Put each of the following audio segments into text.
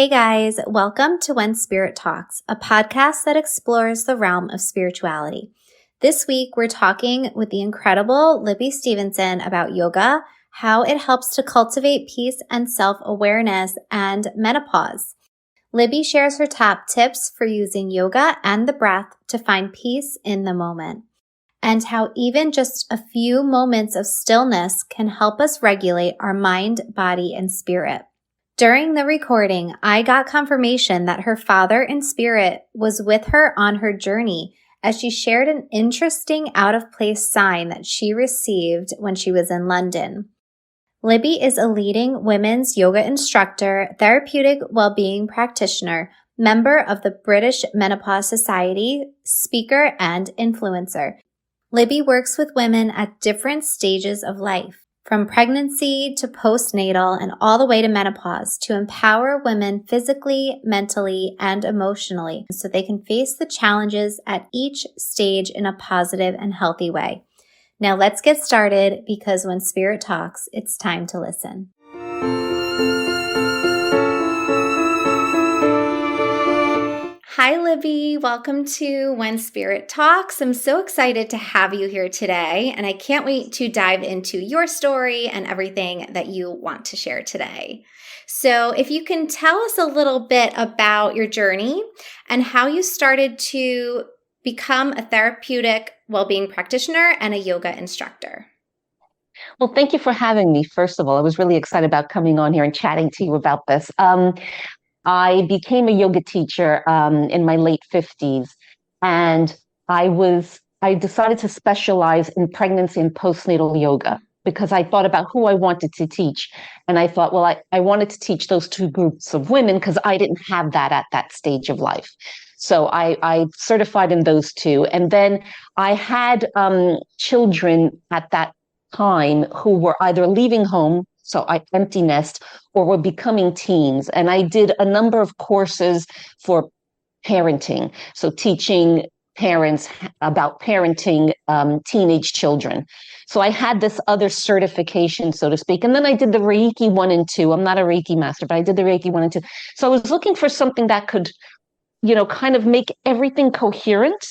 Hey guys, welcome to When Spirit Talks, a podcast that explores the realm of spirituality. This week, we're talking with the incredible Libby Stevenson about yoga, how it helps to cultivate peace and self-awareness, and menopause. Libby shares her top tips for using yoga and the breath to find peace in the moment, and how even just a few moments of stillness can help us regulate our mind, body, and spirit. During the recording, I got confirmation that her father in spirit was with her on her journey as she shared an interesting out-of-place sign that she received when she was in London. Libby is a leading women's yoga instructor, therapeutic well-being practitioner, member of the British Menopause Society, speaker, and influencer. Libby works with women at different stages of life, from pregnancy to postnatal and all the way to menopause, to empower women physically, mentally, and emotionally so they can face the challenges at each stage in a positive and healthy way. Now let's get started, because when Spirit talks, it's time to listen. Hi, Libby. Welcome to When Spirit Talks. I'm so excited to have you here today, and I can't wait to dive into your story and everything that you want to share today. So if you can tell us a little bit about your journey and how you started to become a therapeutic well-being practitioner and a yoga instructor. Well, thank you for having me. First of all, I was really excited about coming on here and chatting to you about this. I became a yoga teacher in my late 50s, and I decided to specialize in pregnancy and postnatal yoga because I thought about who I wanted to teach. And I thought, well, I wanted to teach those two groups of women because I didn't have that at that stage of life. So I certified in those two. And then I had children at that time who were either leaving home, so I empty nest, or were becoming teens. And I did a number of courses for parenting, so teaching parents about parenting teenage children. So I had this other certification, so to speak. And then I did the Reiki 1 and 2. I'm not a Reiki master, but I did the Reiki 1 and 2. So I was looking for something that could, kind of make everything coherent.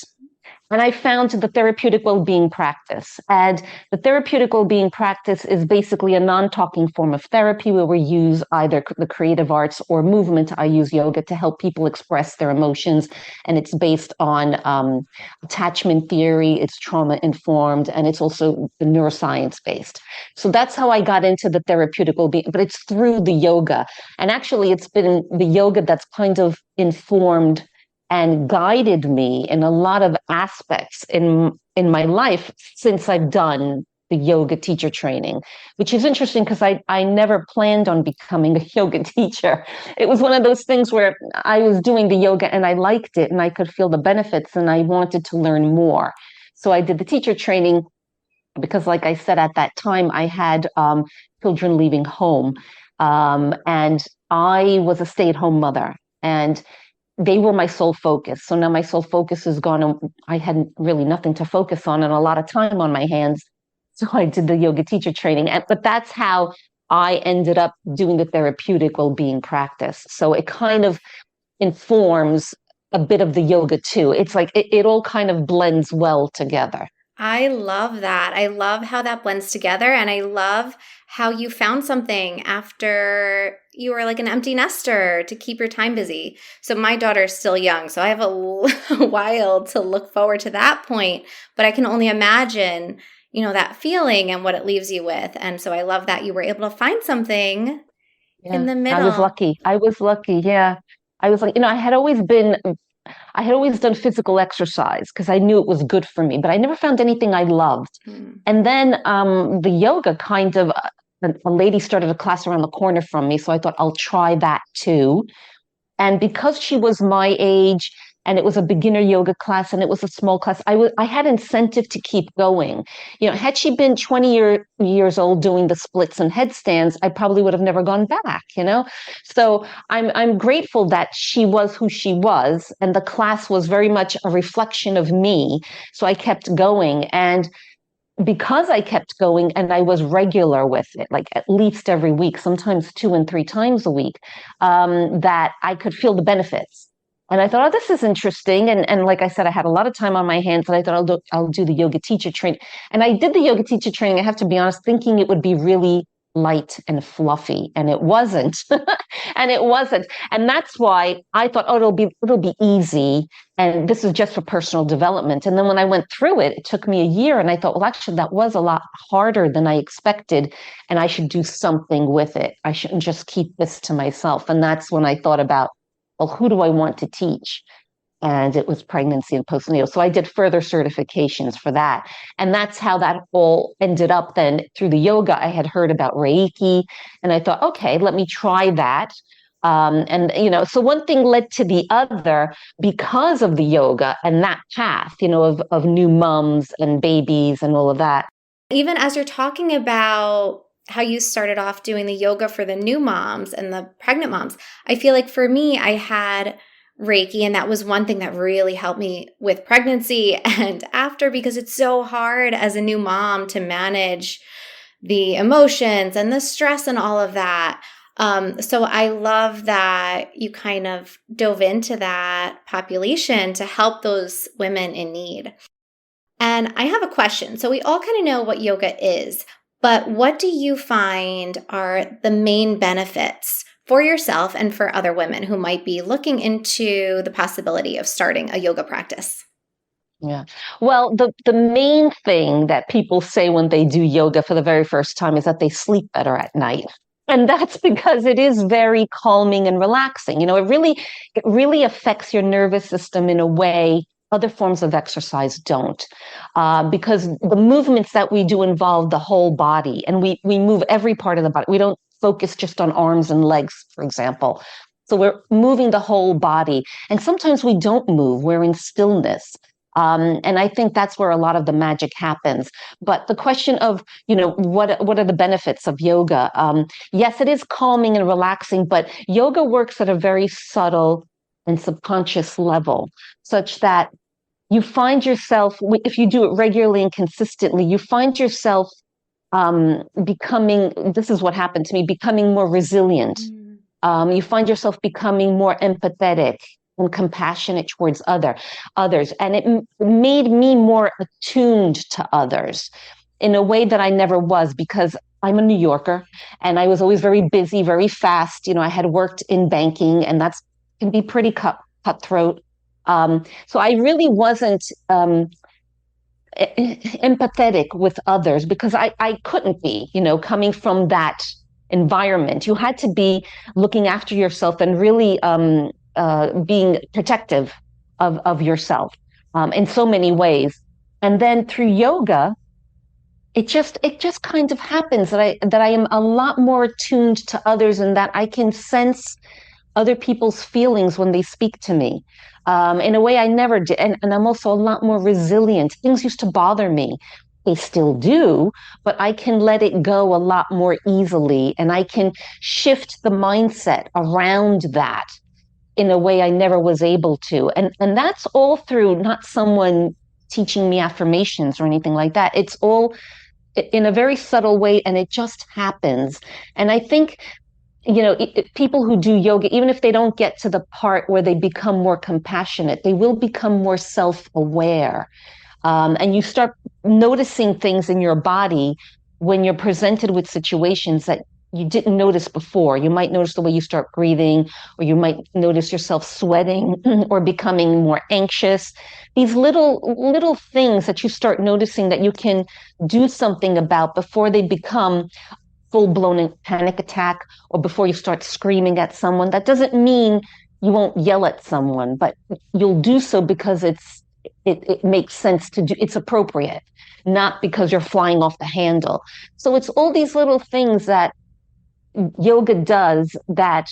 And I found the therapeutic well-being practice. And the therapeutic well-being practice is basically a non-talking form of therapy where we use either the creative arts or movement. I use yoga to help people express their emotions. And it's based on attachment theory, it's trauma-informed, and it's also neuroscience-based. So that's how I got into the therapeutic well-being, but it's through the yoga. And actually, it's been the yoga that's kind of informed and guided me in a lot of aspects in my life since I've done the yoga teacher training, which is interesting because I never planned on becoming a yoga teacher. It was one of those things where I was doing the yoga and I liked it and I could feel the benefits and I wanted to learn more. So I did the teacher training because, like I said, at that time I had children leaving home, and I was a stay-at-home mother, and they were my sole focus. So now my sole focus is gone, and I had really nothing to focus on and a lot of time on my hands. So I did the yoga teacher training. But that's how I ended up doing the therapeutic well-being practice. So it kind of informs a bit of the yoga too. It's like it all kind of blends well together. I love that. I love how that blends together. And I love how you found something after you were like an empty nester to keep your time busy. So my daughter's still young, so I have a while to look forward to that point. But I can only imagine, that feeling and what it leaves you with. And so I love that you were able to find something in the middle. I was lucky. Yeah. I was like, I had always done physical exercise because I knew it was good for me, but I never found anything I loved. And then the yoga kind of, a lady started a class around the corner from me. So I thought I'll try that too. And because she was my age and it was a beginner yoga class and it was a small class, I had incentive to keep going. Had she been 20 years old doing the splits and headstands, I probably would have never gone back, So I'm grateful that she was who she was, and the class was very much a reflection of me. So I kept going. And because I kept going and I was regular with it, like at least every week, sometimes 2 and 3 times a week, that I could feel the benefits. And I thought, oh, this is interesting. And like I said, I had a lot of time on my hands, and I thought I'll do the yoga teacher training. And I did the yoga teacher training, I have to be honest, thinking it would be really light and fluffy, and it wasn't. And it wasn't. And that's why I thought, oh, it'll be easy. And this is just for personal development. And then when I went through it, it took me a year. And I thought, well, actually, that was a lot harder than I expected. And I should do something with it. I shouldn't just keep this to myself. And that's when I thought about, well, who do I want to teach? And it was pregnancy and postnatal. So I did further certifications for that. And that's how that all ended up then through the yoga. I had heard about Reiki, and I thought, okay, let me try that. So one thing led to the other because of the yoga and that path, of new moms and babies and all of that. Even as you're talking about how you started off doing the yoga for the new moms and the pregnant moms, I feel like for me, I had Reiki, and that was one thing that really helped me with pregnancy and after, because it's so hard as a new mom to manage the emotions and the stress and all of that. So I love that you kind of dove into that population to help those women in need. And I have a question. So we all kind of know what yoga is, but what do you find are the main benefits for yourself and for other women who might be looking into the possibility of starting a yoga practice? Yeah. Well, the main thing that people say when they do yoga for the very first time is that they sleep better at night. And that's because it is very calming and relaxing. It really affects your nervous system in a way other forms of exercise don't, because the movements that we do involve the whole body, and we move every part of the body. We don't focus just on arms and legs, for example. So we're moving the whole body. And sometimes we don't move, we're in stillness. And I think that's where a lot of the magic happens. But the question of, what are the benefits of yoga? Yes, it is calming and relaxing, but yoga works at a very subtle and subconscious level, such that you find yourself, if you do it regularly and consistently, you find yourself becoming, this is what happened to me, becoming more resilient. You find yourself becoming more empathetic and compassionate towards others. And it made me more attuned to others in a way that I never was, because I'm a New Yorker and I was always very busy, very fast. I had worked in banking, and that's can be pretty cutthroat. So I really wasn't empathetic with others, because I couldn't be, coming from that environment. You had to be looking after yourself and really being protective of yourself in so many ways. And then through yoga, it just kind of happens that I am a lot more attuned to others, and that I can sense other people's feelings when they speak to me in a way I never did. And I'm also a lot more resilient. Things used to bother me. They still do, but I can let it go a lot more easily, and I can shift the mindset around that in a way I never was able to. And that's all through not someone teaching me affirmations or anything like that. It's all in a very subtle way, and it just happens. And I think people who do yoga, even if they don't get to the part where they become more compassionate, they will become more self-aware. And you start noticing things in your body when you're presented with situations that you didn't notice before. You might notice the way you start breathing, or you might notice yourself sweating or becoming more anxious. These little things that you start noticing that you can do something about before they become full-blown panic attack, or before you start screaming at someone. That doesn't mean you won't yell at someone, but you'll do so because it makes sense to do. It's appropriate, not because you're flying off the handle. So it's all these little things that yoga does that,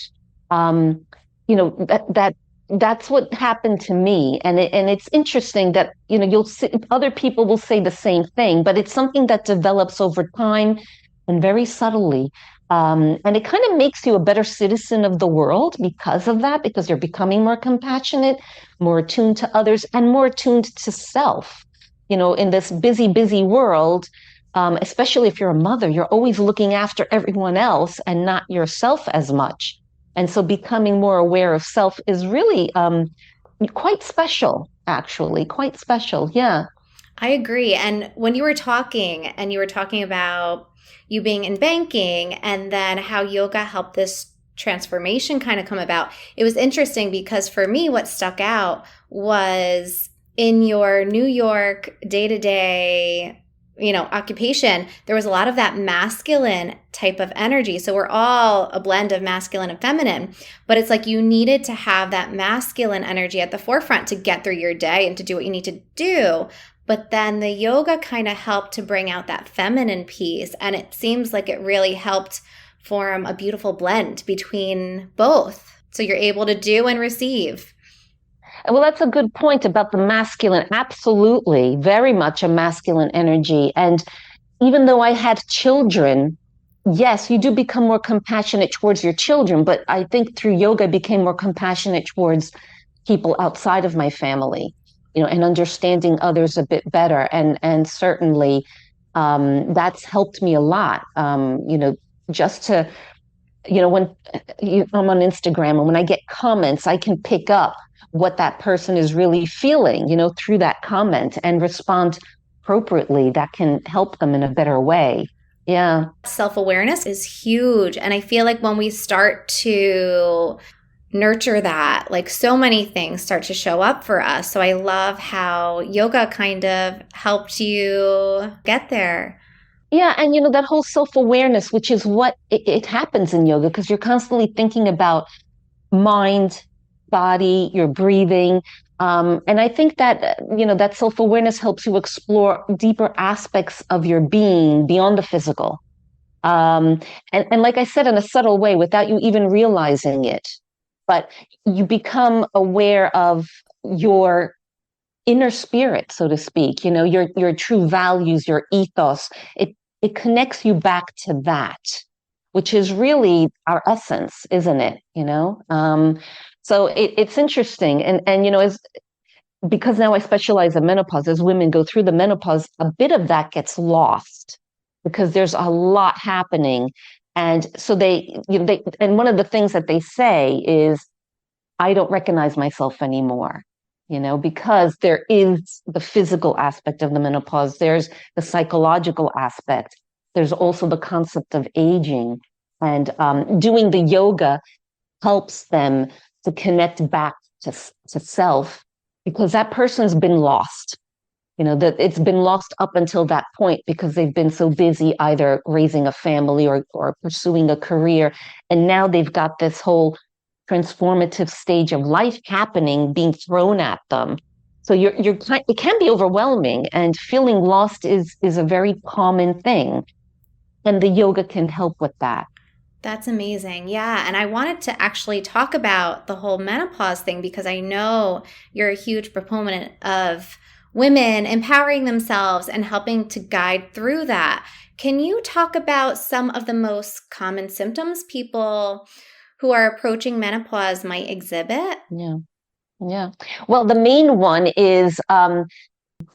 that's what happened to me. And it's interesting that, you'll see other people will say the same thing, but it's something that develops over time and very subtly. And it kind of makes you a better citizen of the world because of that, because you're becoming more compassionate, more attuned to others, and more attuned to self. in this busy world, especially if you're a mother, you're always looking after everyone else and not yourself as much. And so becoming more aware of self is really quite special, actually, quite special. Yeah. I agree. And when you were talking and you were talking about you being in banking and then how yoga helped this transformation kind of come about, it was interesting because for me, what stuck out was in your New York day to day, occupation, there was a lot of that masculine type of energy. So we're all a blend of masculine and feminine, but it's like you needed to have that masculine energy at the forefront to get through your day and to do what you need to do. But then the yoga kind of helped to bring out that feminine piece. And it seems like it really helped form a beautiful blend between both. So you're able to do and receive. Well, that's a good point about the masculine. Absolutely. Very much a masculine energy. And even though I had children, yes, you do become more compassionate towards your children. But I think through yoga, I became more compassionate towards people outside of my family, and understanding others a bit better. And certainly that's helped me a lot, just to, when I'm on Instagram and when I get comments, I can pick up what that person is really feeling, through that comment and respond appropriately. That can help them in a better way. Yeah. Self-awareness is huge. And I feel like when we start to nurture that, like so many things start to show up for us. So I love how yoga kind of helped you get there. Yeah. And, that whole self-awareness, which is what it happens in yoga, because you're constantly thinking about mind, body, your breathing. And I think that, that self-awareness helps you explore deeper aspects of your being beyond the physical. And like I said, in a subtle way, without you even realizing it, but you become aware of your inner spirit, so to speak, your true values, your ethos. It connects you back to that, which is really our essence, isn't it? So it's interesting. And as because now I specialize in menopause, as women go through the menopause, a bit of that gets lost because there's a lot happening. And so and one of the things that they say is, I don't recognize myself anymore, because there is the physical aspect of the menopause. There's the psychological aspect. There's also the concept of aging. And doing the yoga helps them to connect back to self, because that person's been lost. That it's been lost up until that point because they've been so busy either raising a family or pursuing a career. And now they've got this whole transformative stage of life happening, being thrown at them. So it can be overwhelming, and feeling lost is a very common thing. And the yoga can help with that. That's amazing. Yeah. And I wanted to actually talk about the whole menopause thing because I know you're a huge proponent of women empowering themselves and helping to guide through that. Can you talk about some of the most common symptoms people who are approaching menopause might exhibit? Yeah. Yeah. Well, the main one is,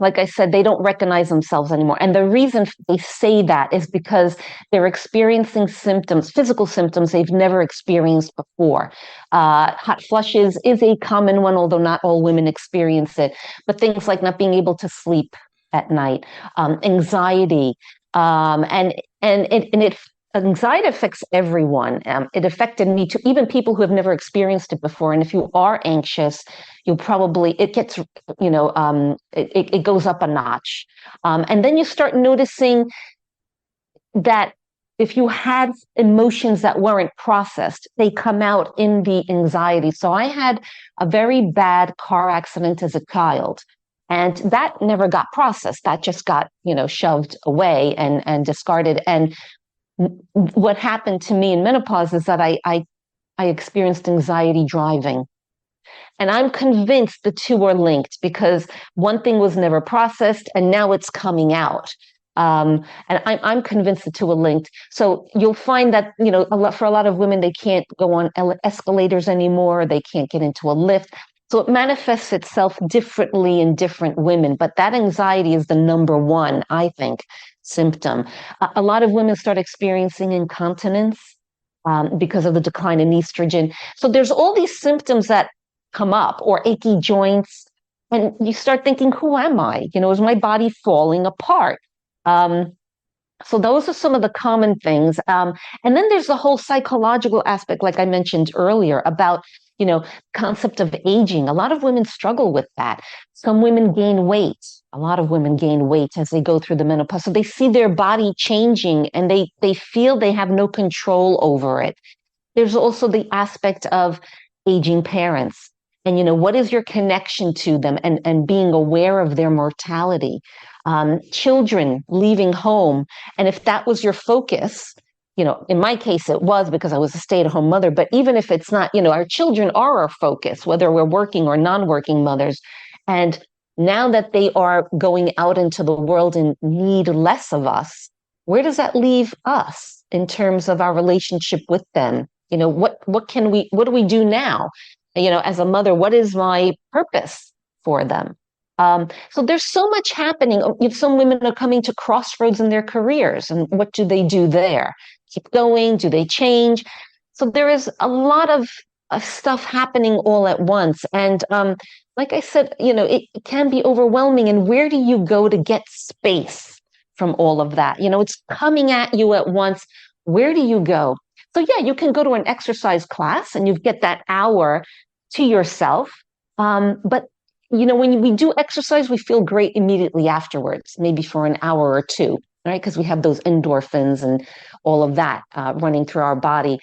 like I said, they don't recognize themselves anymore. And the reason they say that is because they're experiencing symptoms, physical symptoms they've never experienced before. Hot flushes is a common one, although not all women experience it. But things like not being able to sleep at night, anxiety, and anxiety affects everyone. It affected me too, even people who have never experienced it before. And if you are anxious, it gets, it goes up a notch. And then you start noticing that if you had emotions that weren't processed, they come out in the anxiety. So I had a very bad car accident as a child. And that never got processed. That just got, shoved away and discarded. And what happened to me in menopause is that I experienced anxiety driving. And I'm convinced the two are linked because one thing was never processed and now it's coming out. And I'm convinced the two are linked. So you'll find that, for a lot of women, they can't go on escalators anymore. They can't get into a lift. So it manifests itself differently in different women, but that anxiety is the number one, I think, symptom. A lot of women start experiencing incontinence because of the decline in estrogen. So there's all these symptoms that come up, or achy joints, and you start thinking, who am I? Is my body falling apart? Um, so those are some of the common things. And then there's the whole psychological aspect, like I mentioned earlier, about, concept of aging. A lot of women struggle with that. Some women gain weight. A lot of women gain weight as they go through the menopause. So they see their body changing and they feel they have no control over it. There's also the aspect of aging parents. And, what is your connection to them, and being aware of their mortality? Children leaving home. And if that was your focus, in my case, it was because I was a stay-at-home mother. But even if it's not, our children are our focus, whether we're working or non-working mothers. And now that they are going out into the world and need less of us, where does that leave us in terms of our relationship with them? What do we do now? As a mother, what is my purpose for them? So there's so much happening. Some women are coming to crossroads in their careers, and what do they do there? Keep going? Do they change? So there is a lot of stuff happening all at once. And like I said, it can be overwhelming. And where do you go to get space from all of that? It's coming at you at once. Where do you go? So yeah, you can go to an exercise class and you get that hour to yourself. But when we do exercise, we feel great immediately afterwards, maybe for an hour or two, right? Because we have those endorphins and all of that running through our body.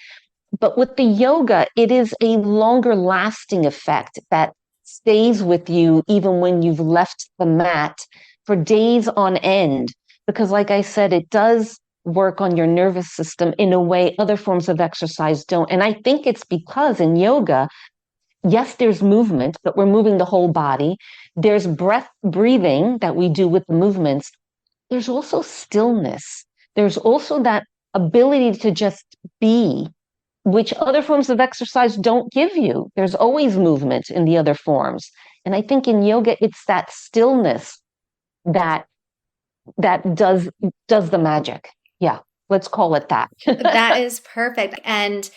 But with the yoga, it is a longer lasting effect that stays with you even when you've left the mat for days on end. Because like I said, it does work on your nervous system in a way other forms of exercise don't. And I think it's because in yoga, yes, there's movement, but we're moving the whole body. There's breathing that we do with the movements. There's also stillness. There's also that ability to just be, which other forms of exercise don't give you. There's always movement in the other forms. And I think in yoga, it's that stillness that does the magic. Yeah, let's call it that. That is perfect. And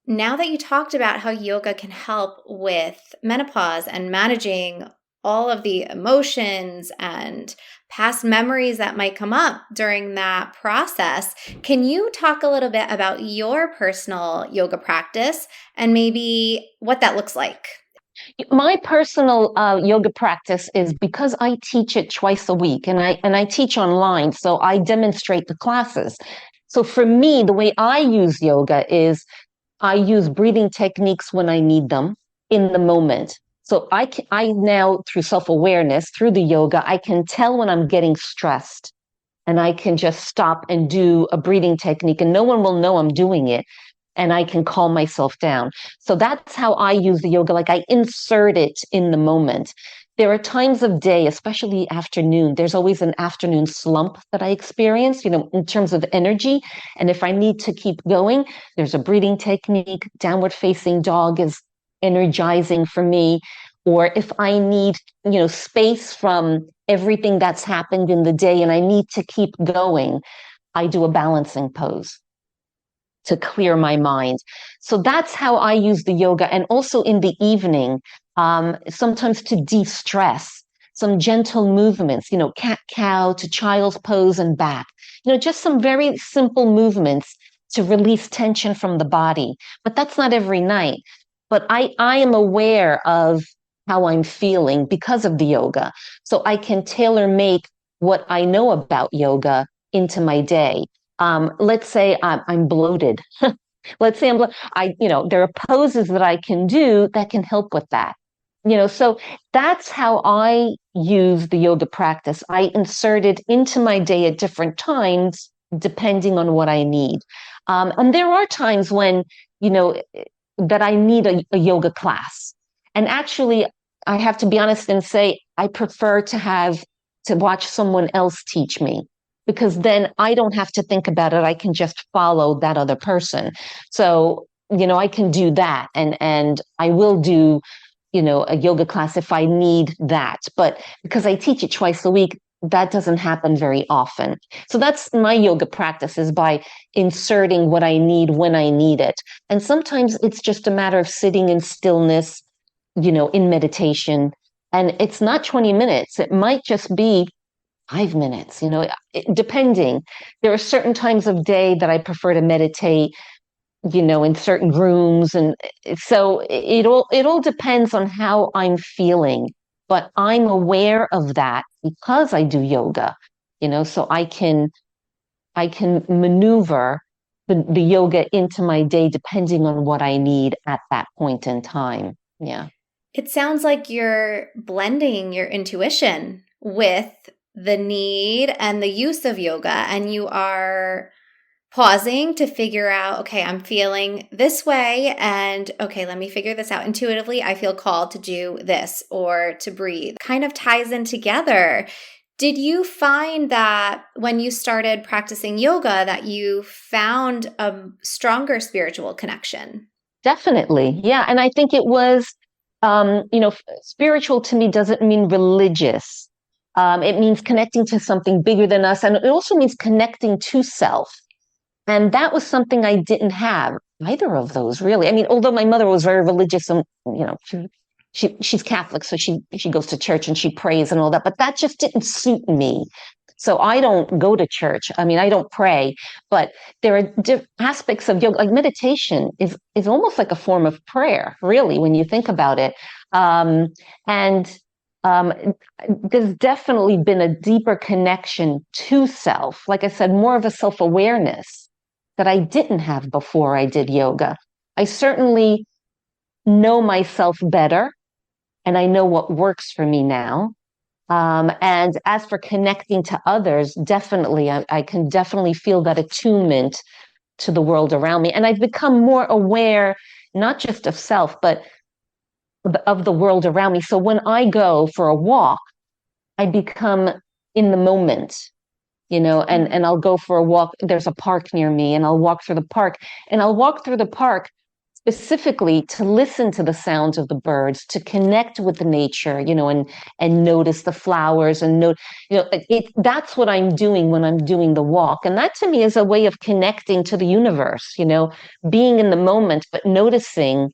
now that you talked about how yoga can help with menopause and managing all of the emotions and past memories that might come up during that process, can you talk a little bit about your personal yoga practice and maybe what that looks like? My personal yoga practice is, because I teach it twice a week, and I teach online, so I demonstrate the classes. So for me, the way I use yoga is I use breathing techniques when I need them in the moment. So I now, through self-awareness, through the yoga, I can tell when I'm getting stressed, and I can just stop and do a breathing technique, and no one will know I'm doing it. And I can calm myself down. So that's how I use the yoga. Like, I insert it in the moment. There are times of day, especially afternoon. There's always an afternoon slump that I experience, in terms of energy. And if I need to keep going, there's a breathing technique. Downward facing dog is energizing for me. Or if I need, space from everything that's happened in the day and I need to keep going, I do a balancing pose to clear my mind. So that's how I use the yoga. And also in the evening, sometimes to de-stress, some gentle movements, cat-cow to child's pose and back, just some very simple movements to release tension from the body. But that's not every night. But I am aware of how I'm feeling because of the yoga. So I can tailor make what I know about yoga into my day. Let's say I'm bloated. Let's say there are poses that I can do that can help with that. So that's how I use the yoga practice. I insert it into my day at different times, depending on what I need. And there are times when, that I need a yoga class. And actually, I have to be honest and say, I prefer to watch someone else teach me, because then I don't have to think about it. I can just follow that other person. So, I can do that. And I will do a yoga class if I need that. But because I teach it twice a week, that doesn't happen very often. So that's my yoga practice, is by inserting what I need when I need it. And sometimes it's just a matter of sitting in stillness, in meditation. And it's not 20 minutes. It might just be 5 minutes, depending. There are certain times of day that I prefer to meditate, in certain rooms. And so it all depends on how I'm feeling. But I'm aware of that because I do yoga, so I can maneuver the yoga into my day depending on what I need at that point in time. Yeah. It sounds like you're blending your intuition with the need and the use of yoga, and you are pausing to figure out, okay, I'm feeling this way, and okay, let me figure this out intuitively. I feel called to do this or to breathe. Kind of ties in together. Did you find that when you started practicing yoga that you found a stronger spiritual connection? Definitely. Yeah. And I think it was, spiritual to me doesn't mean religious. It means connecting to something bigger than us. And it also means connecting to self. And that was something I didn't have, either of those, really. I mean, although my mother was very religious and, she's Catholic, so she goes to church and she prays and all that, but that just didn't suit me. So I don't go to church. I mean, I don't pray, but there are aspects of yoga, like meditation is almost like a form of prayer, really, when you think about it. And there's definitely been a deeper connection to self. Like I said, more of a self-awareness that I didn't have before I did yoga. I certainly know myself better, and I know what works for me now. And as for connecting to others, definitely, I can definitely feel that attunement to the world around me. And I've become more aware, not just of self, but of the world around me. So when I go for a walk, I become in the moment, and I'll go for a walk. There's a park near me, and I'll walk through the park, and I'll walk through the park specifically to listen to the sounds of the birds, to connect with the nature, and notice the flowers, and that's what I'm doing when I'm doing the walk. And that to me is a way of connecting to the universe, being in the moment, but noticing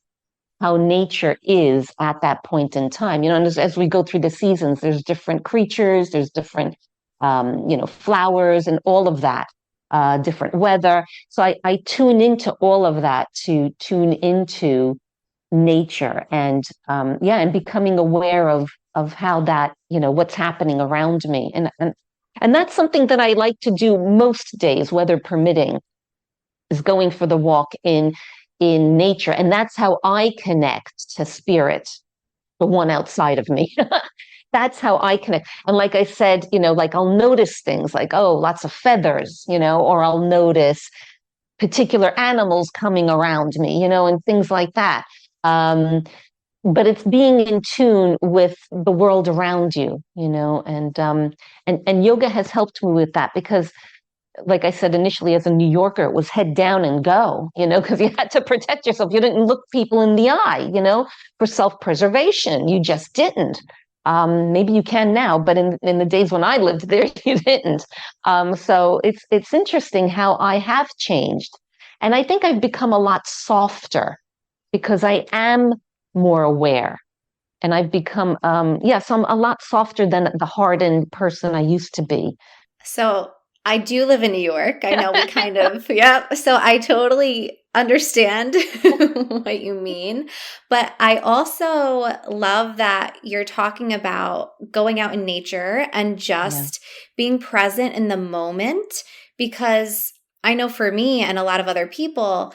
how nature is at that point in time. And as we go through the seasons, there's different creatures, there's different, flowers and all of that, different weather. So I tune into all of that to tune into nature and, and becoming aware of how that, what's happening around me. And that's something that I like to do most days, weather permitting, is going for the walk in nature. And that's how I connect to spirit, the one outside of me. That's how I connect. And like I said, like I'll notice things like, oh, lots of feathers, or I'll notice particular animals coming around me, and things like that. But it's being in tune with the world around you, and yoga has helped me with that because, like I said initially, as a New Yorker, it was head down and go, because you had to protect yourself. You didn't look people in the eye, for self-preservation. You just didn't. Maybe you can now, but in the days when I lived there, you didn't. So it's interesting how I have changed. And I think I've become a lot softer because I am more aware. And I've become, so I'm a lot softer than the hardened person I used to be. So I do live in New York. I know we kind of, yeah. So I totally understand what you mean. But I also love that you're talking about going out in nature and just being present in the moment, because I know for me and a lot of other people,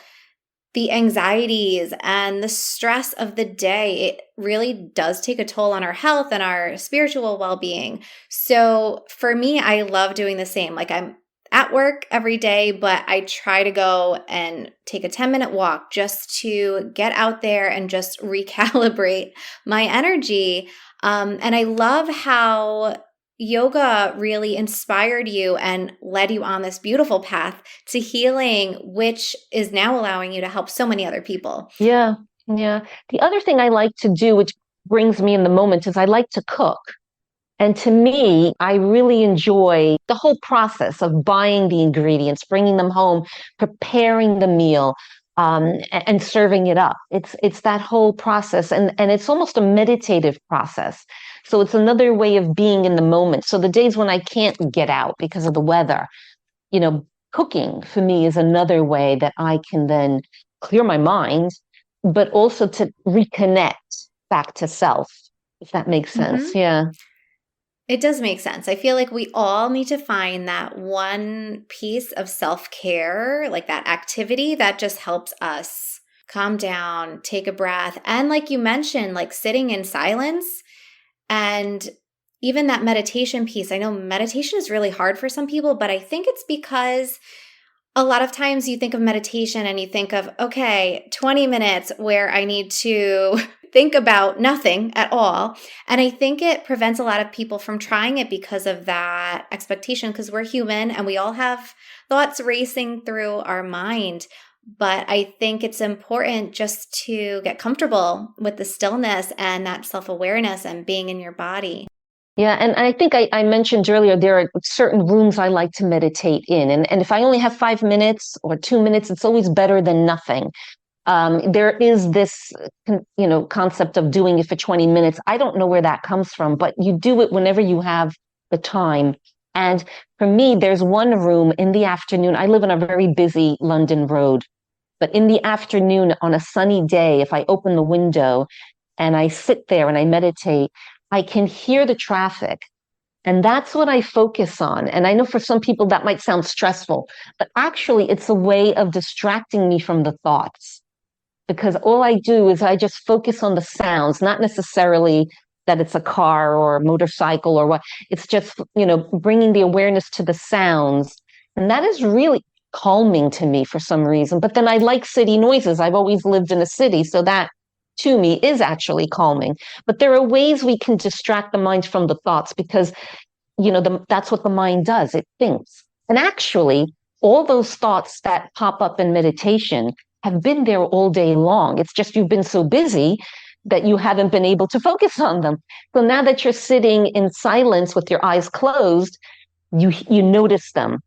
the anxieties and the stress of the day, it really does take a toll on our health and our spiritual well-being. So for me, I love doing the same. Like I'm at work every day, but I try to go and take a 10-minute walk just to get out there and just recalibrate my energy. And I love how yoga really inspired you and led you on this beautiful path to healing, which is now allowing you to help so many other people. Yeah. Yeah. The other thing I like to do, which brings me in the moment is I like to cook. And to me, I really enjoy the whole process of buying the ingredients, bringing them home, preparing the meal, and serving it up. It's that whole process, and it's almost a meditative process. So it's another way of being in the moment. So the days when I can't get out because of the weather, you know, cooking for me is another way that I can then clear my mind, but also to reconnect back to self, if that makes sense. Mm-hmm. Yeah. It does make sense. I feel like we all need to find that one piece of self-care, like that activity that just helps us calm down, take a breath. And like you mentioned, like sitting in silence and even that meditation piece. I know meditation is really hard for some people, but I think it's because a lot of times you think of meditation and you think of, okay, 20 minutes where I need to think about nothing at all. And I think it prevents a lot of people from trying it because of that expectation, because we're human and we all have thoughts racing through our mind. But I think it's important just to get comfortable with the stillness and that self-awareness and being in your body. Yeah, and I think I mentioned earlier there are certain rooms I like to meditate in. And if I only have 5 minutes or 2 minutes, it's always better than nothing. There is this, concept of doing it for 20 minutes. I don't know where that comes from, but you do it whenever you have the time. And for me, there's one room in the afternoon. I live on a very busy London road, but in the afternoon on a sunny day, if I open the window and I sit there and I meditate, I can hear the traffic. And that's what I focus on. And I know for some people that might sound stressful, but actually it's a way of distracting me from the thoughts, because all I do is I just focus on the sounds, not necessarily that it's a car or a motorcycle or what. It's just, bringing the awareness to the sounds. And that is really calming to me for some reason. But then I like city noises. I've always lived in a city. So that to me is actually calming. But there are ways we can distract the mind from the thoughts because, that's what the mind does. It thinks. And actually, all those thoughts that pop up in meditation have been there all day long. It's just you've been so busy that you haven't been able to focus on them. So now that you're sitting in silence with your eyes closed, you notice them,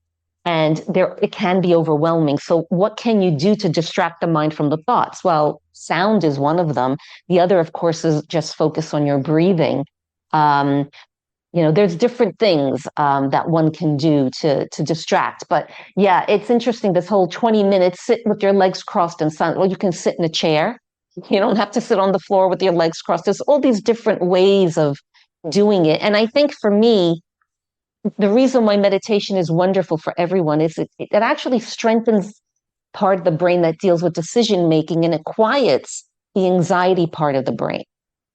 and it can be overwhelming. So what can you do to distract the mind from the thoughts? Well, sound is one of them. The other, of course, is just focus on your breathing. There's different things that one can do to distract. But yeah, it's interesting. This whole 20 minutes, sit with your legs crossed and silent. Well, you can sit in a chair. You don't have to sit on the floor with your legs crossed. There's all these different ways of doing it. And I think for me, the reason why meditation is wonderful for everyone is it actually strengthens part of the brain that deals with decision making, and it quiets the anxiety part of the brain.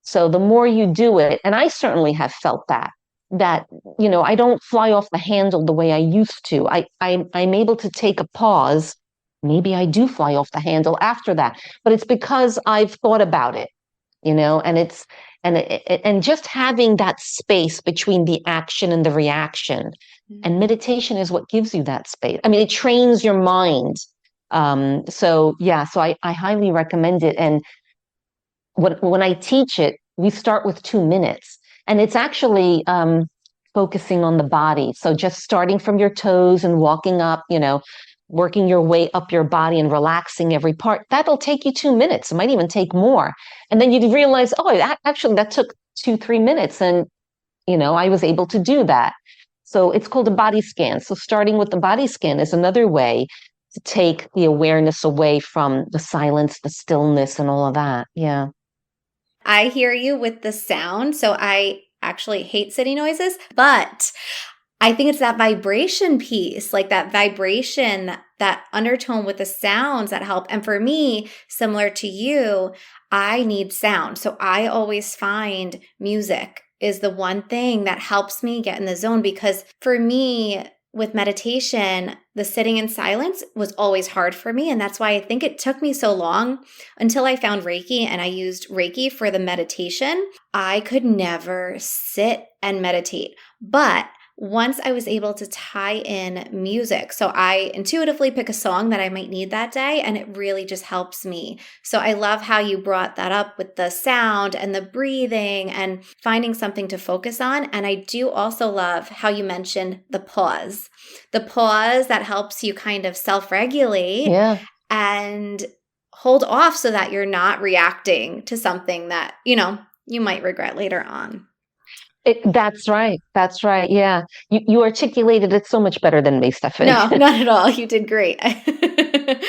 So the more you do it, and I certainly have felt that, I don't fly off the handle the way I used to. I'm able to take a pause. Maybe I do fly off the handle after that, but it's because I've thought about it, and just having that space between the action and the reaction. And meditation is what gives you that space. I mean, it trains your mind. So I highly recommend it. And when I teach it, we start with 2 minutes. And it's actually focusing on the body. So just starting from your toes and walking up, working your way up your body and relaxing every part. That'll take you 2 minutes. It might even take more. And then you'd realize, that took 2-3 minutes. And, I was able to do that. So it's called a body scan. So starting with the body scan is another way to take the awareness away from the silence, the stillness, and all of that. Yeah. I hear you with the sound. So I actually hate city noises, but I think it's that vibration piece, like that vibration, that undertone with the sounds that help. And for me, similar to you, I need sound. So I always find music is the one thing that helps me get in the zone, because for me, with meditation, the sitting in silence was always hard for me. And that's why I think it took me so long until I found Reiki and I used Reiki for the meditation. I could never sit and meditate. But once I was able to tie in music. So I intuitively pick a song that I might need that day, and it really just helps me. So I love how you brought that up with the sound and the breathing and finding something to focus on. And I do also love how you mentioned the pause that helps you kind of self-regulate and hold off so that you're not reacting to something that, you might regret later on. That's right. That's right. Yeah. You articulated it so much better than me, Stephanie. No, not at all. You did great. And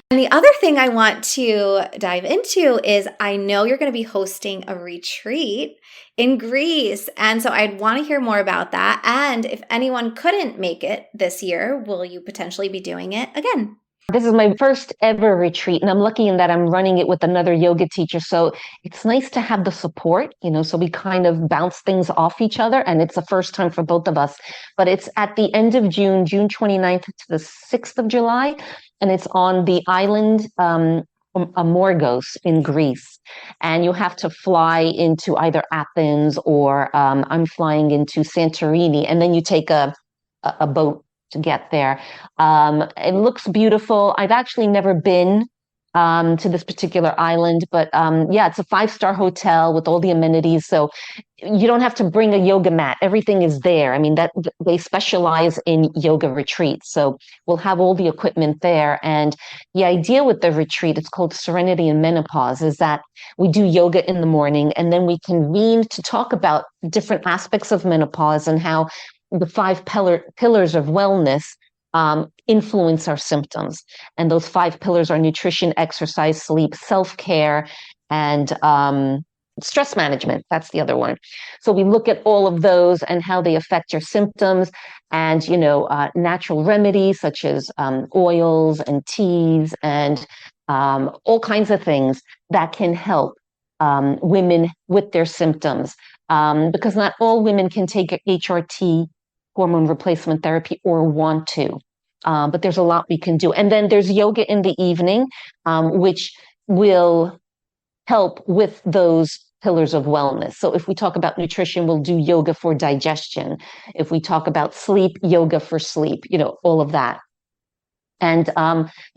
the other thing I want to dive into is I know you're going to be hosting a retreat in Greece. And so I'd want to hear more about that. And if anyone couldn't make it this year, will you potentially be doing it again? This is my first ever retreat, and I'm lucky in that I'm running it with another yoga teacher. So it's nice to have the support, so we kind of bounce things off each other, and it's the first time for both of us. But it's at the end of June, June 29th to the 6th of July, and it's on the island Amorgos in Greece. And you have to fly into either Athens or I'm flying into Santorini, and then you take a boat to get there. It looks beautiful. I've actually never been to this particular island, but it's a 5-star hotel with all the amenities. So you don't have to bring a yoga mat. Everything is there. I mean, that they specialize in yoga retreats. So we'll have all the equipment there. And the idea with the retreat, it's called Serenity in Menopause, is that we do yoga in the morning and then we convene to talk about different aspects of menopause and how the 5 pillars of wellness influence our symptoms. And those 5 pillars are nutrition, exercise, sleep, self-care, and stress management. That's the other one. So we look at all of those and how they affect your symptoms and, natural remedies such as oils and teas and all kinds of things that can help women with their symptoms. Because not all women can take HRT, hormone replacement therapy, or want to. But there's a lot we can do. And then there's yoga in the evening, which will help with those pillars of wellness. So if we talk about nutrition, we'll do yoga for digestion. If we talk about sleep, yoga for sleep, all of that. And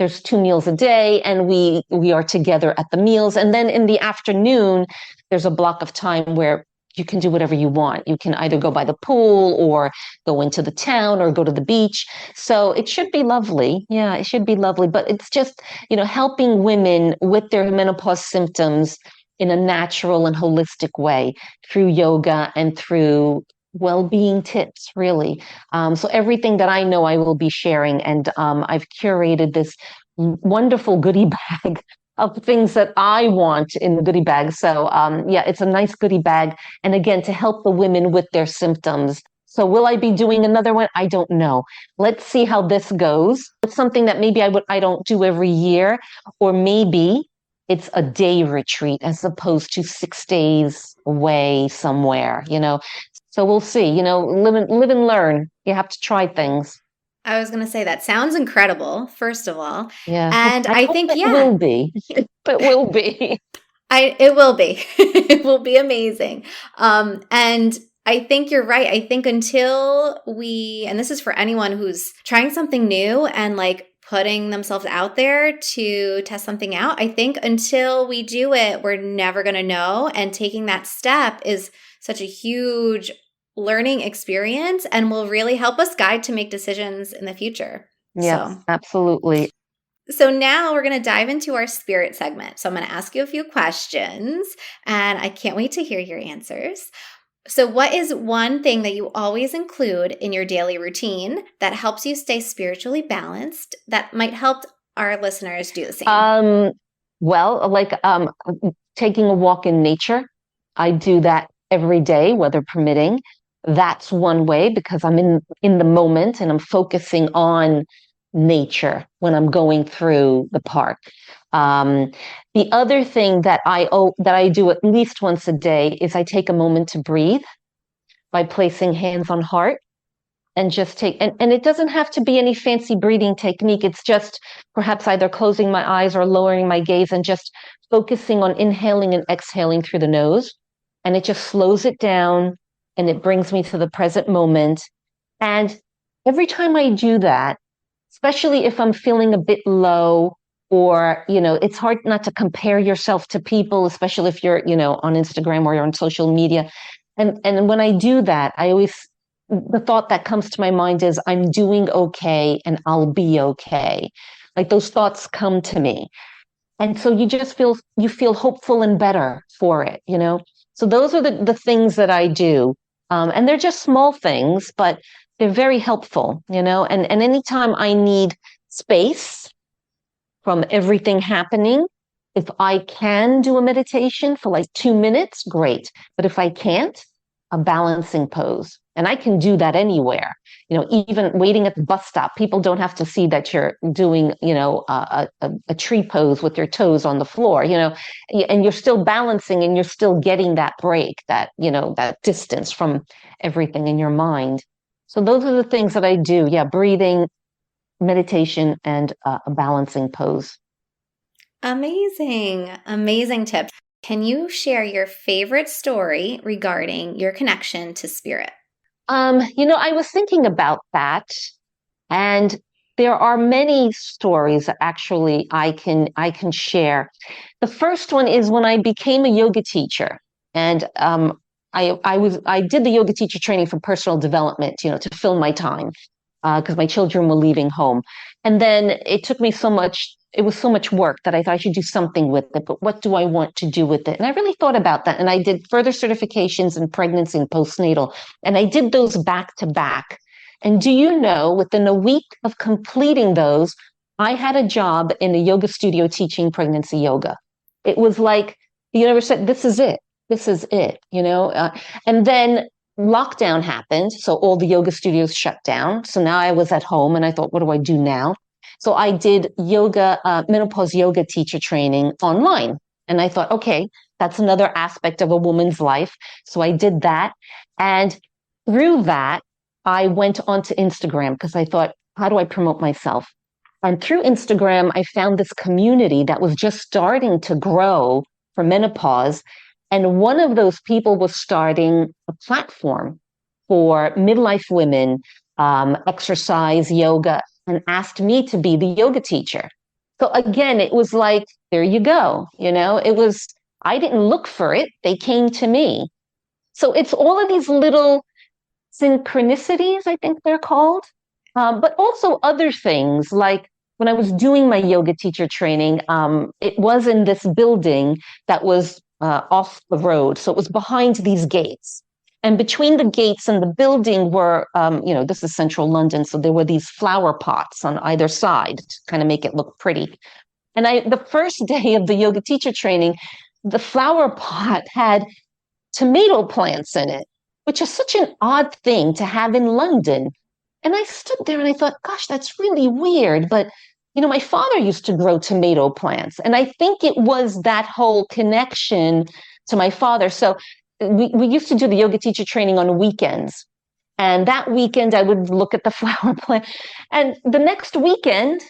there's 2 meals a day, and we are together at the meals. And then in the afternoon, there's a block of time where you can do whatever you want. You can either go by the pool or go into the town or go to the beach. So it should be lovely. Yeah, it should be lovely. But it's just, helping women with their menopause symptoms in a natural and holistic way through yoga and through well-being tips, really. So everything that I know, I will be sharing. And I've curated this wonderful goodie bag of things that I want in the goodie bag. So it's a nice goodie bag. And again, to help the women with their symptoms. So will I be doing another one? I don't know. Let's see how this goes. It's something that maybe I don't do every year, or maybe it's a day retreat as opposed to 6 days away somewhere, So we'll see, live and learn. You have to try things. I was going to say that sounds incredible, first of all. Yeah. And I think, it will be. It will be. It will be. It will be amazing. And I think you're right. I think until and this is for anyone who's trying something new and like putting themselves out there to test something out, I think until we do it, we're never going to know. And taking that step is such a huge learning experience and will really help us guide to make decisions in the future. Yes, absolutely. So now we're going to dive into our spirit segment. So I'm going to ask you a few questions and I can't wait to hear your answers. So what is one thing that you always include in your daily routine that helps you stay spiritually balanced that might help our listeners do the same? Taking a walk in nature. I do that every day, weather permitting. That's one way because I'm in the moment and I'm focusing on nature when I'm going through the park. The other thing that I do at least once a day is I take a moment to breathe by placing hands on heart and just and it doesn't have to be any fancy breathing technique. It's just perhaps either closing my eyes or lowering my gaze and just focusing on inhaling and exhaling through the nose. And it just slows it down and it brings me to the present moment. And every time I do that, especially if I'm feeling a bit low, or, it's hard not to compare yourself to people, especially if you're, on Instagram or you're on social media. And when I do that, the thought that comes to my mind is, I'm doing okay and I'll be okay. Like, those thoughts come to me. And so you feel hopeful and better for it. So those are the things that I do. And they're just small things, but they're very helpful. And anytime I need space from everything happening, if I can do a meditation for like 2 minutes, great. But if I can't, a balancing pose. And I can do that anywhere. Even waiting at the bus stop, people don't have to see that you're doing, a tree pose with your toes on the floor, and you're still balancing and you're still getting that break, that distance from everything in your mind. So those are the things that I do. Yeah, breathing, meditation, and a balancing pose. Amazing. Amazing tips. Can you share your favorite story regarding your connection to spirit? I was thinking about that, and there are many stories that actually I can share. The first one is when I became a yoga teacher, and I did the yoga teacher training for personal development, to fill my time, because my children were leaving home. And then it was so much work that I thought I should do something with it, but what do I want to do with it? And I really thought about that. And I did further certifications in pregnancy and postnatal, and I did those back to back. And do you know, within a week of completing those, I had a job in a yoga studio teaching pregnancy yoga. It was like the universe said, this is it. This is it. And then lockdown happened. So all the yoga studios shut down. So now I was at home and I thought, what do I do now? So I did menopause yoga teacher training online. And I thought, okay, that's another aspect of a woman's life. So I did that. And through that, I went onto Instagram because I thought, how do I promote myself? And through Instagram, I found this community that was just starting to grow for menopause. And one of those people was starting a platform for midlife women, exercise, yoga, and asked me to be the yoga teacher. So again, it was like, there you go. I didn't look for it. They came to me. So it's all of these little synchronicities, I think they're called, but also other things like when I was doing my yoga teacher training, it was in this building that was off the road. So it was behind these gates. And between the gates and the building were, this is central London. So there were these flower pots on either side to kind of make it look pretty. And the first day of the yoga teacher training, the flower pot had tomato plants in it, which is such an odd thing to have in London. And I stood there and I thought, gosh, that's really weird. But, my father used to grow tomato plants. And I think it was that whole connection to my father. So we used to do the yoga teacher training on weekends. And that weekend I would look at the flower plant. And the next weekend,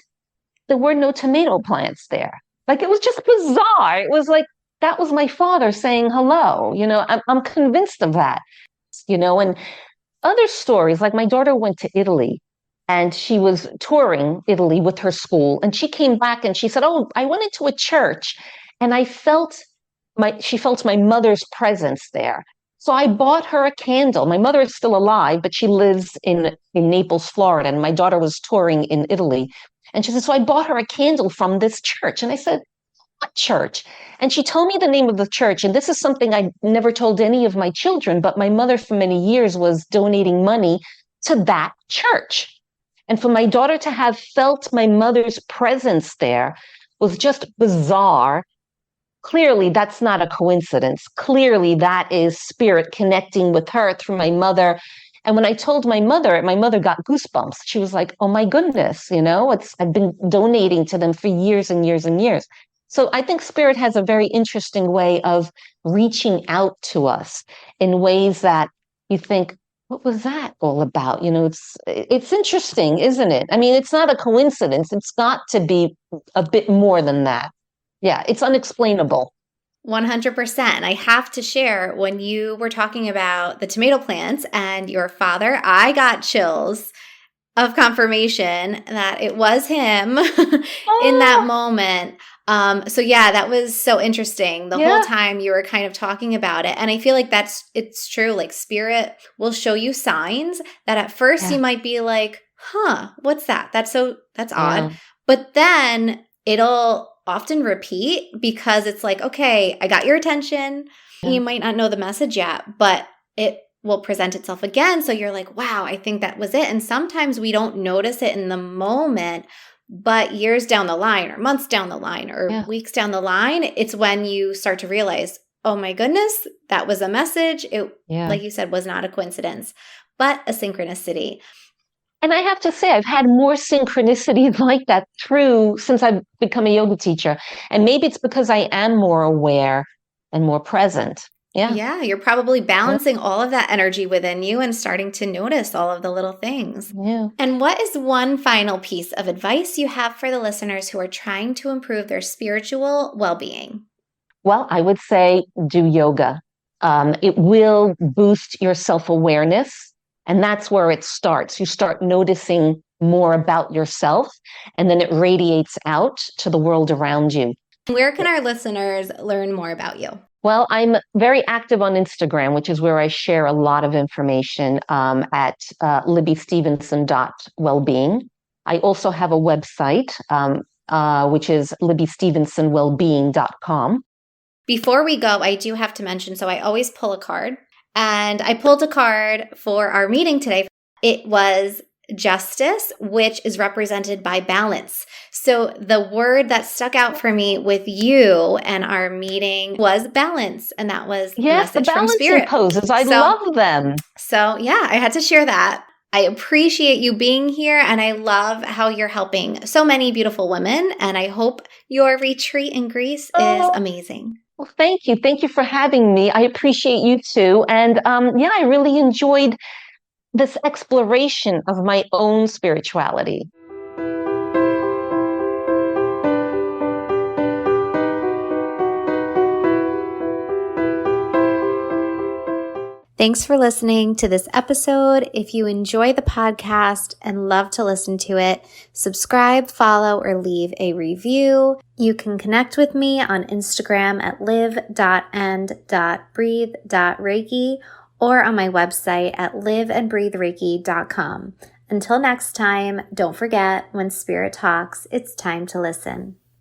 there were no tomato plants there. Like, it was just bizarre. It was like, that was my father saying hello. I'm convinced of that. And other stories, like my daughter went to Italy and she was touring Italy with her school. And she came back and she said, oh, I went into a church and she felt my mother's presence there. So I bought her a candle. My mother is still alive, but she lives in Naples, Florida. And my daughter was touring in Italy. And she said, so I bought her a candle from this church. And I said, what church? And she told me the name of the church. And this is something I never told any of my children, but my mother for many years was donating money to that church. And for my daughter to have felt my mother's presence there was just bizarre. Clearly, that's not a coincidence. Clearly, that is spirit connecting with her through my mother. And when I told my mother got goosebumps. She was like, oh my goodness, I've been donating to them for years and years and years. So I think spirit has a very interesting way of reaching out to us in ways that you think, what was that all about? It's interesting, isn't it? I mean, it's not a coincidence. It's got to be a bit more than that. Yeah, it's unexplainable. 100%. I have to share, when you were talking about the tomato plants and your father, I got chills of confirmation that it was him in that Oh, moment. So yeah, that was so interesting. The whole yeah, time you were kind of talking about it. And I feel like it's true. Like spirit will show you signs that at first yeah, you might be like, huh, what's that? That's odd. yeah, But then it'll often repeat because it's like, okay, I got your attention. yeah. You might not know the message yet, but it will present itself again. So you're like, wow, I think that was it. And sometimes we don't notice it in the moment, but years down the line, or months down the line, or Yeah. weeks down the line, it's when you start to realize, oh my goodness, that was a message. It, Yeah. like you said, was not a coincidence, but a synchronicity. And I have to say, I've had more synchronicities like that through since I've become a yoga teacher. And maybe it's because I am more aware and more present. Yeah. Yeah, you're probably Yeah. balancing all of that energy within you and starting to notice all of the little things. Yeah. And what is one final piece of advice you have for the listeners who are trying to improve their spiritual well being? Well, I would say do yoga. It will boost your self awareness. And that's where it starts. You start noticing more about yourself, and then it radiates out to the world around you. Where can our listeners learn more about you? Well, I'm very active on Instagram, which is where I share a lot of information at libbystevenson.wellbeing. I also have a website, which is libbystevensonwellbeing.com. Before we go, I do have to mention, so I always pull a card, and I pulled a card for our meeting today. It was justice, which is represented by balance. So the word that stuck out for me with you and our meeting was balance, and that was the Yes, the message from balancing Spirit. poses. I So, love them. so yeah, I had to share that. I appreciate you being here, and I love how you're helping so many beautiful women, and I hope your retreat in Greece is Oh, amazing. well, thank you. Thank you for having me. I appreciate you too. And yeah, I really enjoyed this exploration of my own spirituality. Thanks for listening to this episode. If you enjoy the podcast and love to listen to it, subscribe, follow, or leave a review. You can connect with me on Instagram at live.and.breathe.reiki or on my website at liveandbreathereiki.com. Until next time, don't forget, when spirit talks, it's time to listen.